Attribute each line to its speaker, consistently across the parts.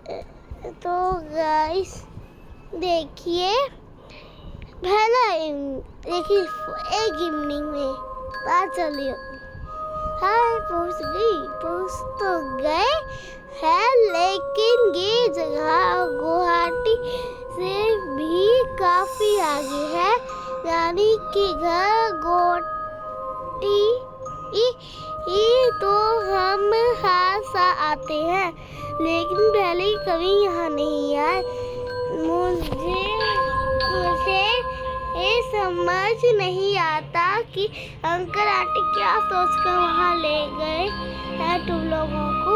Speaker 1: तो गाइस देखिए, पहला देखिए एक इवनिंग में बात चली होगी। हाय पहुंच तो गए हैं, लेकिन ये जगह गुवाहाटी से भी काफी आगे है, यानी कि घर गोटी तो हम हासा आते हैं, लेकिन पहले कभी यहाँ नहीं आए। मुझे ये समझ नहीं आता कि अंकल आंटी क्या सोचकर वहाँ ले गए हैं तुम लोगों को।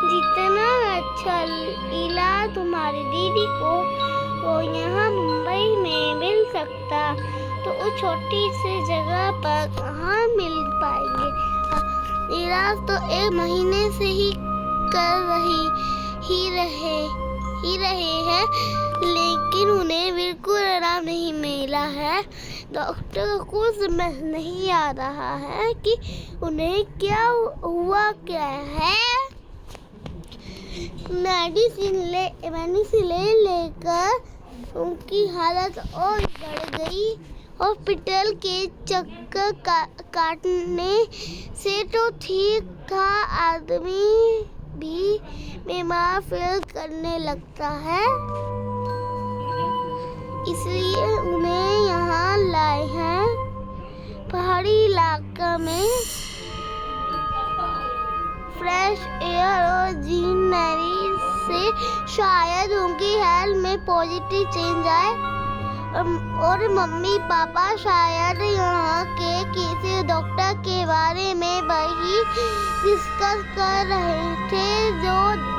Speaker 1: जितना अच्छा इलाज तुम्हारी दीदी को यहाँ मुंबई में मिल सकता, तो उस छोटी सी जगह पर कहाँ मिल पाएंगे। इलाज तो 1 महीने से ही कर ही रहे हैं, लेकिन उन्हें बिल्कुल आराम नहीं मिला है। डॉक्टर को समझ नहीं आ रहा है कि उन्हें क्या हुआ क्या है। मेडिसिन लेकर उनकी हालत और बढ़ गई। हॉस्पिटल के चक्कर काटने से तो ठीक था, आदमी भी बीमार फील करने लगता है, इसलिए उन्हें यहाँ लाए हैं। पहाड़ी इलाका में फ्रेश एयर और ग्रीनरी से शायद उनकी हेल्थ में पॉजिटिव चेंज आए, और मम्मी पापा शायद यहाँ के किसी डॉक्टर के बारे में वही डिस्कस कर रहे थे जो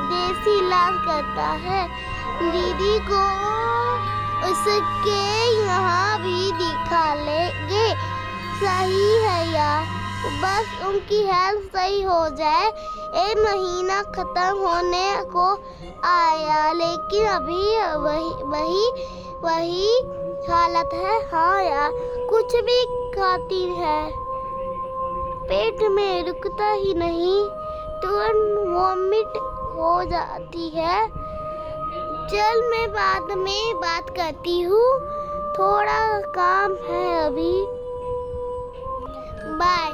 Speaker 1: देसी इलाज करता है। दीदी को उसके यहाँ भी दिखा लेंगे। सही है यार, बस उनकी हेल्थ सही हो जाए। 1 महीना खत्म होने को आया, लेकिन अभी वही हालत है। हाँ यार, कुछ भी खाती है पेट में रुकता ही नहीं, तुरंत वॉमिट हो जाती है। चल मैं बाद में बात करती हूँ, थोड़ा काम है अभी। Bye.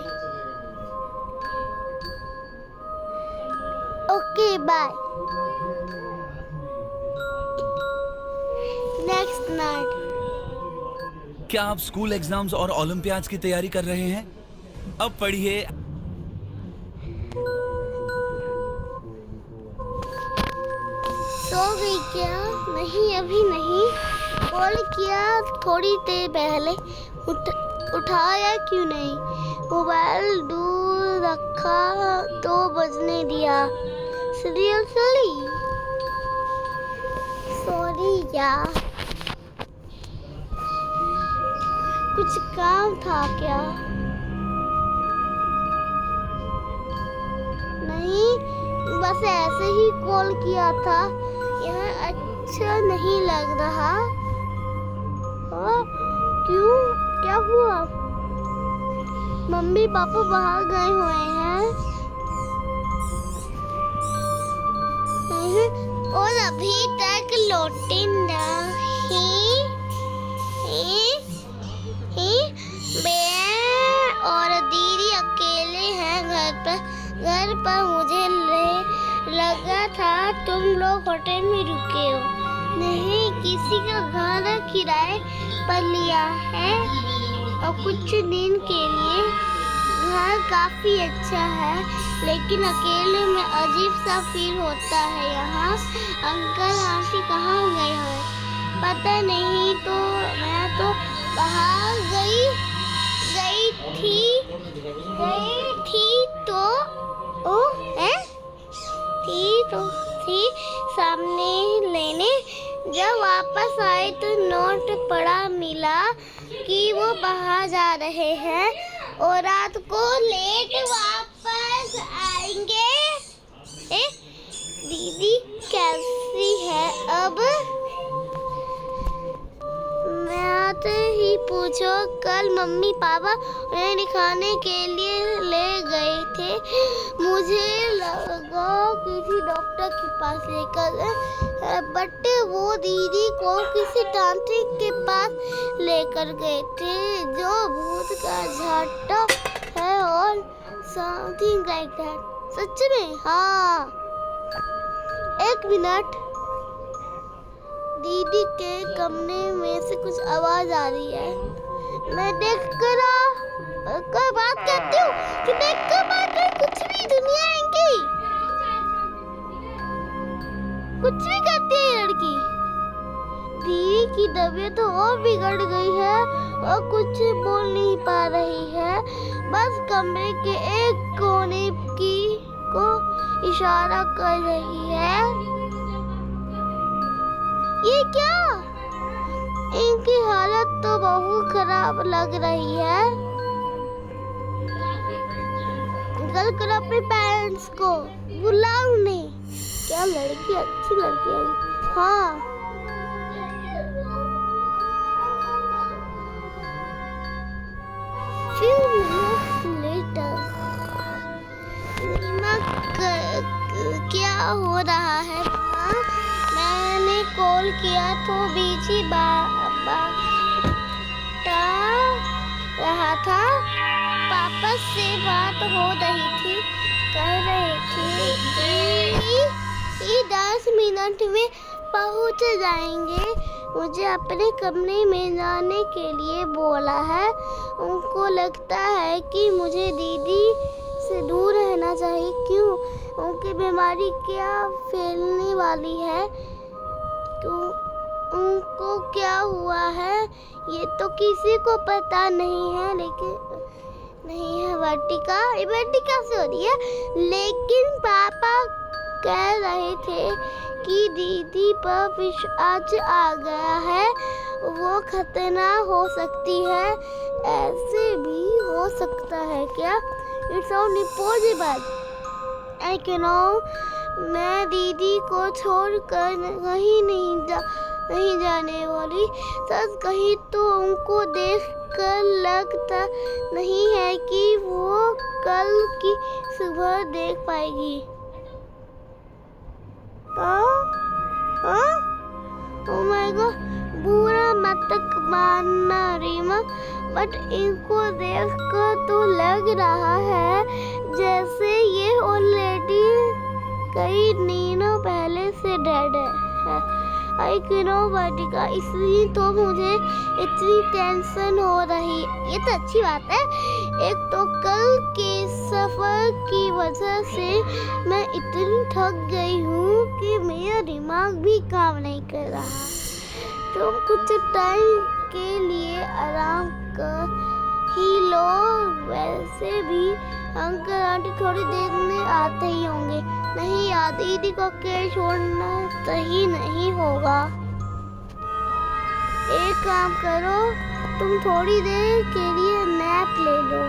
Speaker 1: Okay bye. Next night.
Speaker 2: क्या आप स्कूल एग्जाम्स और ओलंपियाड्स की तैयारी कर रहे हैं? अब पढ़िए।
Speaker 1: सो गई क्या? नहीं अभी नहीं, कॉल किया थोड़ी देर पहले, उठाया क्यों नहीं? मोबाइल दूर रखा तो बजने दिया। सीरियसली सॉरी यार, कुछ काम था क्या? नहीं, बस ऐसे ही कॉल किया था। यह अच्छा नहीं लग रहा। क्यों, क्या हुआ? मम्मी पापा बाहर गए हुए हैं और अभी तक लौटे नहीं। मैं और दीदी अकेले हैं घर पर। मुझे लगा था तुम लोग होटल में रुके हो। नहीं, किसी का घर किराए पर लिया है और कुछ दिन के लिए। घर काफी अच्छा है, लेकिन अकेले में अजीब सा फील होता है यहाँ। अंकल आंटी कहाँ गए हैं पता नहीं, तो मैं तो बाहर गई थी सामने लेने। जब वापस आए तो नोट पड़ा मिला कि वो बाहर जा रहे हैं और रात को लेट वापस आएंगे। दीदी कैसी है अब? मैं आते ही पूछ पूछो, कल मम्मी पापा उन्हें दिखाने के लिए ले गए थे। मुझे लगा किसी डॉक्टर के पास लेकर गए, बट वो दीदी को किसी तांत्रिक के पास लेकर गए थे जो भूत का झाटा है और समथिंग लाइक दैट। सच में? हाँ। एक मिनट, दीदी के कमरे में से कुछ आवाज आ रही है। मैं देख कर बात करती हूँ कि देख कर बात कर, कुछ भी दुनिया इनकी कुछ भी करती है ये लड़की। दीदी की तबीयत तो और बिगड़ गई है और कुछ बोल नहीं पा रही है, बस कमरे के एक कोने को इशारा कर रही है। ये क्या? इनकी हालत तो बहुत खराब लग रही है। कल करो अपने पेरेंट्स को, बुलाओ उन्हें। क्या लड़की अच्छी लड़की है। हाँ। Few minutes later, रीमा क्या हो रहा है? मैंने कॉल किया तो बीजी बता रहा था, पापा से बात हो रही थी, कह रहे थे कि 10 मिनट में पहुंच जाएंगे। मुझे अपने कमरे में जाने के लिए बोला है। उनको लगता है कि मुझे दीदी से दूर रहना चाहिए। क्यों? उनकी बीमारी क्या फैलने वाली है? तो उनको क्या हुआ है ये तो किसी को पता नहीं है, लेकिन नहीं है वर्टिका से हो रही है। लेकिन पापा कह रहे थे कि दीदी पर पिशाच आ गया है, वो खतरनाक हो सकती है। ऐसे भी हो सकता है क्या? It's only possible. I can know. मैं दीदी को छोड़कर कहीं नहीं जाने वाली। सच कहीं तो उनको देखकर लगता नहीं है कि वो कल की सुबह देख पाएगी। ओह माय गॉड, बुरा मत मानना रीमा, बट इनको देखकर तो लग रहा है जैसे ये ऑलरेडी कई दिनों पहले से डेड है। आई नो वर्टिका, इसलिए तो मुझे इतनी टेंशन हो रही। ये तो अच्छी बात है। एक तो कल के सफर की वजह से मैं इतनी थक गई हूँ कि मेरा दिमाग भी काम नहीं कर रहा। तुम कुछ टाइम के लिए आराम कर ही लो। वैसे भी अंकल आंटी थोड़ी देर में आते ही होंगे। नहीं यार, दीदी को अकेले छोड़ना सही नहीं होगा। एक काम करो, तुम थोड़ी देर के लिए नैप ले लो।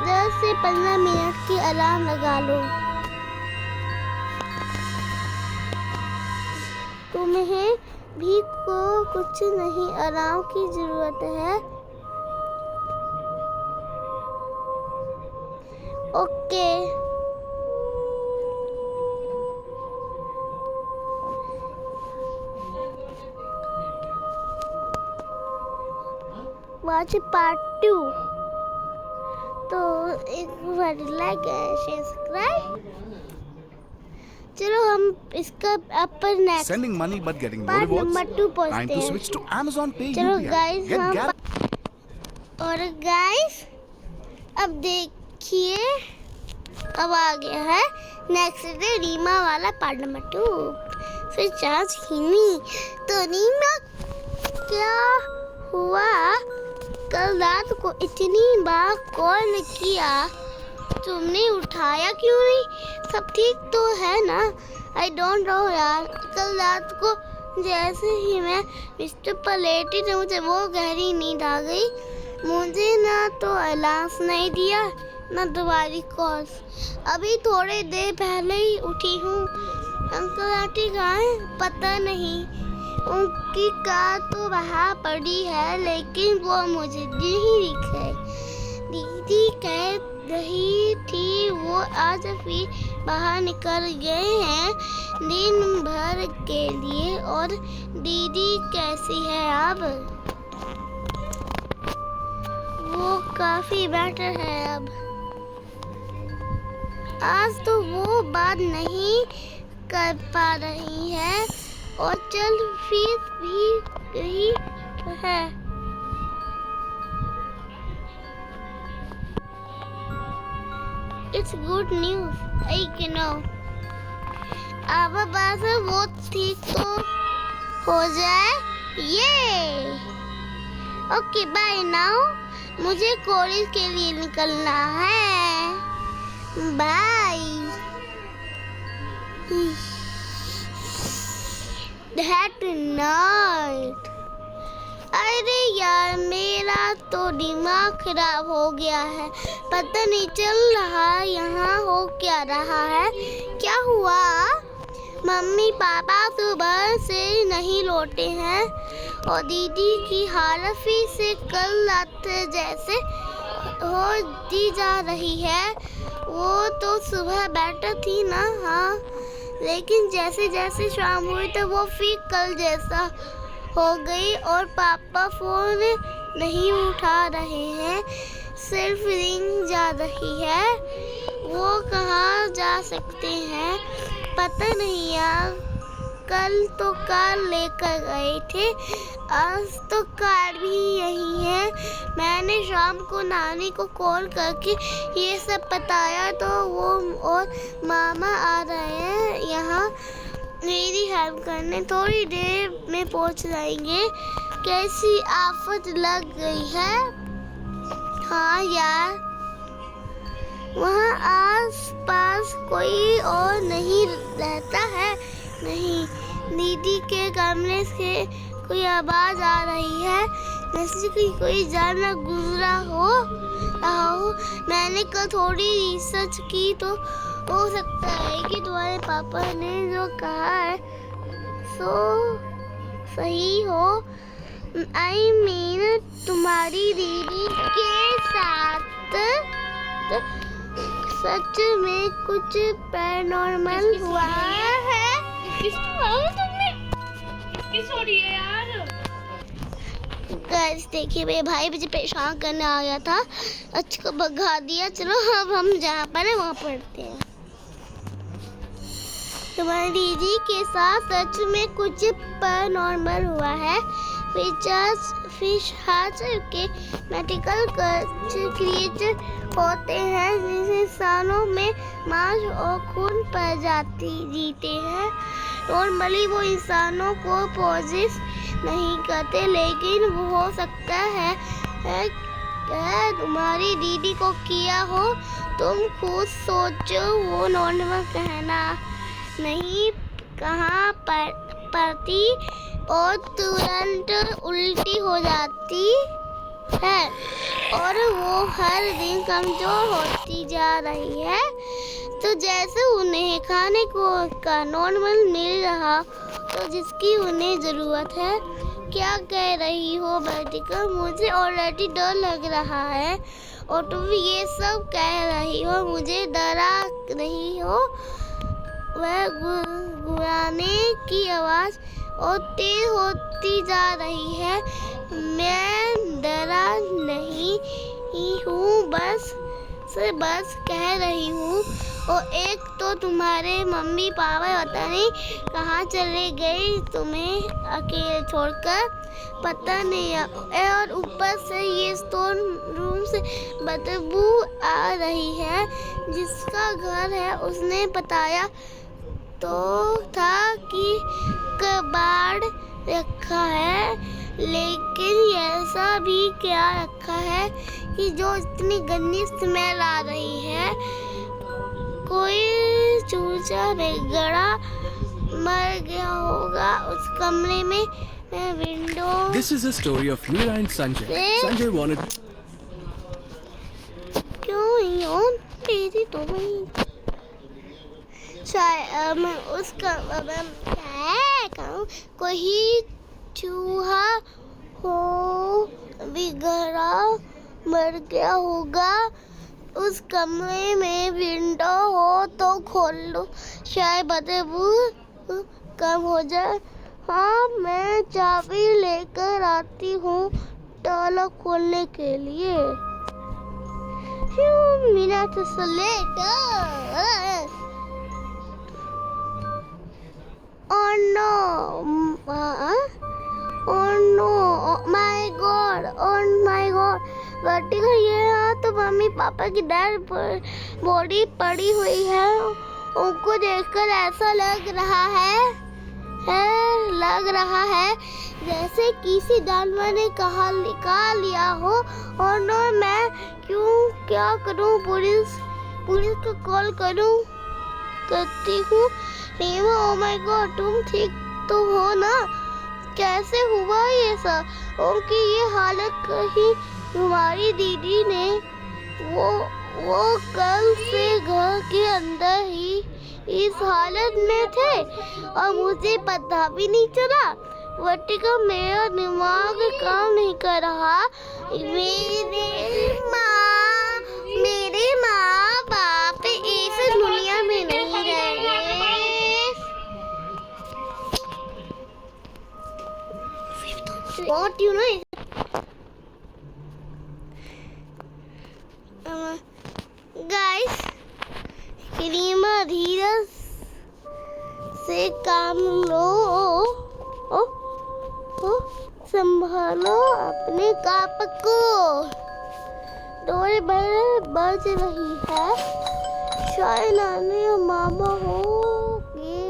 Speaker 1: 10 से 15 मिनट की अलार्म लगा लो। तुम्हें भी को कुछ नहीं, आराम की जरूरत है। ओके। watch part 2। तो एक बार लाइक सब्सक्राइब। चलो हम इसका अपर next
Speaker 3: Sending money but getting no
Speaker 1: part
Speaker 3: rewards.
Speaker 1: Number 2
Speaker 3: Time
Speaker 1: पहुंचते
Speaker 3: to
Speaker 1: हैं।
Speaker 3: switch to Amazon Pay
Speaker 1: चलो
Speaker 3: UPI.
Speaker 1: गाइस,
Speaker 3: Get
Speaker 1: हम
Speaker 3: Gal-
Speaker 1: और गाइस अब देखिए, अब आ गया है नेक्स्ट डे रीमा वाला पार्ट नंबर 2। फिर चार्ज खीनी तो रीमा क्या हुआ? कल रात को इतनी बार कॉल किया, तुमने उठाया क्यों नहीं? सब ठीक तो है ना? आई डोंट नो यार, कल रात को जैसे ही मैं बिस्तर पर लेटी तो मुझे वो गहरी नींद आ गई। मुझे ना तो अलार्म नहीं दिया ना तुम्हारी कॉल। अभी थोड़ी देर पहले ही उठी हूँ। अंकल आंटी कहाँ हैं? पता नहीं। उनकी कार तो वहाँ पड़ी है, लेकिन वो मुझे नहीं दिखे। दीदी कह रही थी वो आज फिर बाहर निकल गए हैं दिन भर के लिए। और दीदी कैसी है अब? वो काफी बेटर है अब। आज तो वो बात नहीं कर पा रही है और चल फिर भी गई है। It's good news, I know. अब बस वो ठीक तो हो जाए। ये ओके बाय नाउ, मुझे कॉलेज के लिए निकलना है। बाय। That night। अरे यार, मेरा तो दिमाग खराब हो गया है। पता नहीं चल रहा यहाँ हो क्या रहा है। क्या हुआ? मम्मी पापा सुबह से नहीं लौटे हैं और दीदी की हालत फिर से कल रात जैसे होती जा रही है। वो तो सुबह बेटर थी ना। हाँ, लेकिन जैसे जैसे शाम हुई तो वो फिर कल जैसा हो गई और पापा फोन नहीं उठा रहे हैं, सिर्फ रिंग जा रही है। वो कहाँ जा सकते हैं पता नहीं यार। कल तो कार लेकर गए थे, आज तो कार भी यही है। मैंने शाम को नानी को कॉल करके ये सब बताया तो वो और मामा आ रहे हैं यहाँ मेरी हेल्प करने। थोड़ी देर में पहुंच जाएंगे। कैसी आफत लग गई है। हाँ यार, वहाँ आस पास कोई और नहीं रहता है। नहीं, दीदी के कमरे से कोई आवाज आ रही है, जैसे कि कोई जानवर गुजरा हो। मैंने कल थोड़ी रिसर्च की तो हो सकता है कि तुम्हारे पापा ने जो कहा है सो सही हो। आई मीन तुम्हारी दीदी के साथ सच में कुछ पैरानॉर्मल हुआ है। गाइस देखिए, मेरे भाई मुझे परेशान करने आ गया था, अच्छा को भगा दिया। चलो अब हम जहाँ पर है वहाँ पढ़ते हैं। तुम्हारी दीदी के साथ सच में कुछ पैरानॉर्मल हुआ है। फिश हाथ के मेडिकल क्रिएचर होते हैं जिसे इंसानों में मांस और खून प्रजाति जीते हैं। नॉर्मली वो इंसानों को पोजेस नहीं करते, लेकिन वो हो सकता है तुम्हारी दीदी को किया हो। तुम खुद सोचो, वो नॉर्मल कहना नहीं कहाँ पड़ती और तुरंत उल्टी हो जाती है और वो हर दिन कमजोर होती जा रही है। तो जैसे उन्हें खाने को का नॉर्मल मिल रहा तो जिसकी उन्हें ज़रूरत है। क्या कह रही हो बेटिका? मुझे ऑलरेडी डर लग रहा है और तुम ये सब कह रही हो, मुझे डरा नहीं हो। वह गुड़गुड़ाने की आवाज़ और तेज होती जा रही है। मैं डरा नहीं हूँ, बस कह रही हूँ। और एक तो तुम्हारे मम्मी पापा पता नहीं कहाँ चले गए तुम्हें अकेले छोड़कर, पता नहीं। और ऊपर से ये स्टोर रूम से बदबू आ रही है। जिसका घर है उसने बताया तो था कि कबाड़ रखा है, लेकिन ऐसा भी क्या रखा है कि जो इतनी गंदी स्मेल आ रही है। कोई चूचा बेगड़ा मर गया होगा उस कमरे में। मैं window
Speaker 4: This is a story of Meera and Sanjay. Sanjay wanted.
Speaker 1: क्यों यूं तेरी तो मैं उसका क्या है? कोई चूहा हो बिगड़ा मर गया होगा। उस कमरे में विंडो हो तो खोल लो, शायद बदबू कम हो जाए। हाँ, मैं चाबी लेकर आती हूँ ताला खोलने के लिए। Few minutes later. Oh no! Oh no! Oh my God! Oh my God! Vertigo, ये तो मम्मी पापा की डेड बॉडी पड़ी हुई है। उनको देखकर ऐसा लग रहा है जैसे किसी जानवर ने निकाल लिया हो। और नो, मैं क्या करूं? पुलिस को कॉल करती हूँ। रीमा, ओ माय गॉड, तुम ठीक तो हो ना? कैसे हुआ ये सब? उनकी ये हालत कहीं तुम्हारी दीदी ने वो कल से घर के अंदर ही इस हालत में थे और मुझे पता भी नहीं चला। वर्टिगो, मेरा दिमाग काम नहीं कर रहा। मेरे माँ बाप इस दुनिया में नहीं रहे। What you know? Guys, Reema, धीरज से काम लो। संभालो अपने काप को। डोर बज रही है, शायद नानी और मामा होंगे।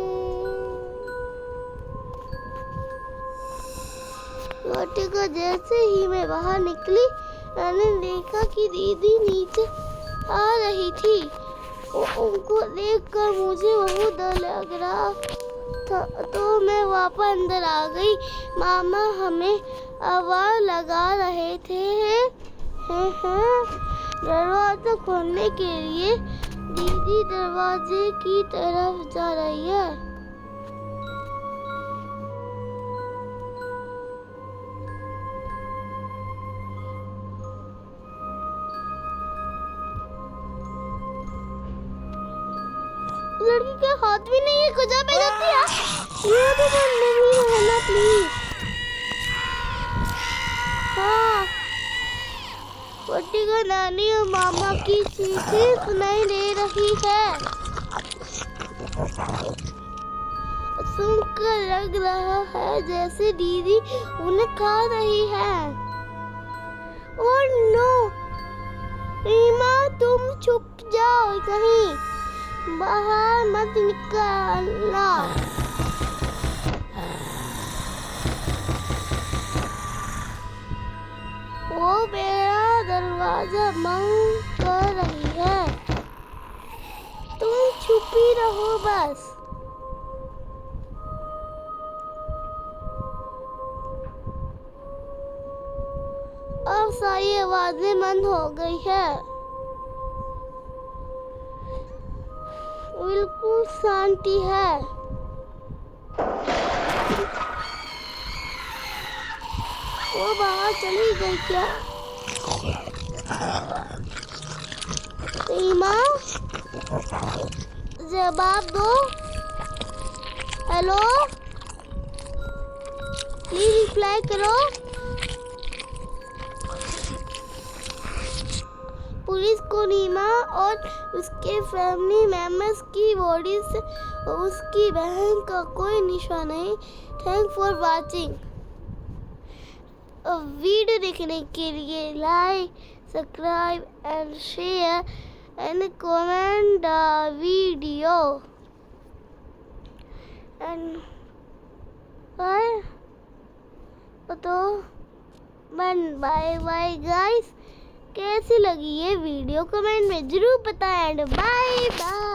Speaker 1: वर्टिगो, जैसे ही मैं बाहर निकली, मैंने देखा कि दीदी नीचे आ रही थी। उनको देखकर मुझे बहुत डर लग रहा था, तो मैं वापस अंदर आ गई। मामा हमें आवाज लगा रहे थे। दरवाजा खोलने के लिए दीदी दरवाजे की तरफ जा रही है। लड़की के हाथ भी नहीं है, कुछ पे जाती है। ये तो नहीं रहना प्लीज। हाँ, वर्टिगो, नानी और मामा की चीखें सुनाई दे रही है। सुनकर लग रहा है जैसे दीदी उन्हें खा रही है। Oh no! रीमा, तुम छुप जाओ, कहीं बाहर मत निकलना। वो मेरा दरवाजा बंद कर रही है। तुम चुप ही रहो बस। अब सारी आवाजें बंद हो गई है। बिल्कुल शांति है। वो बाहर चली गई क्या? रीमा, जवाब दो। हेलो, प्लीज रिप्लाई करो। पुलिस को रीमा और उसके फैमिली मेंबर्स की बॉडी से उसकी बहन का कोई निशान नहीं। Thank for watching. वीडियो देखने के लिए like, subscribe and share and comment the video and bye bye guys. कैसी लगी ये वीडियो कमेंट में जरूर बताएं। Bye bye.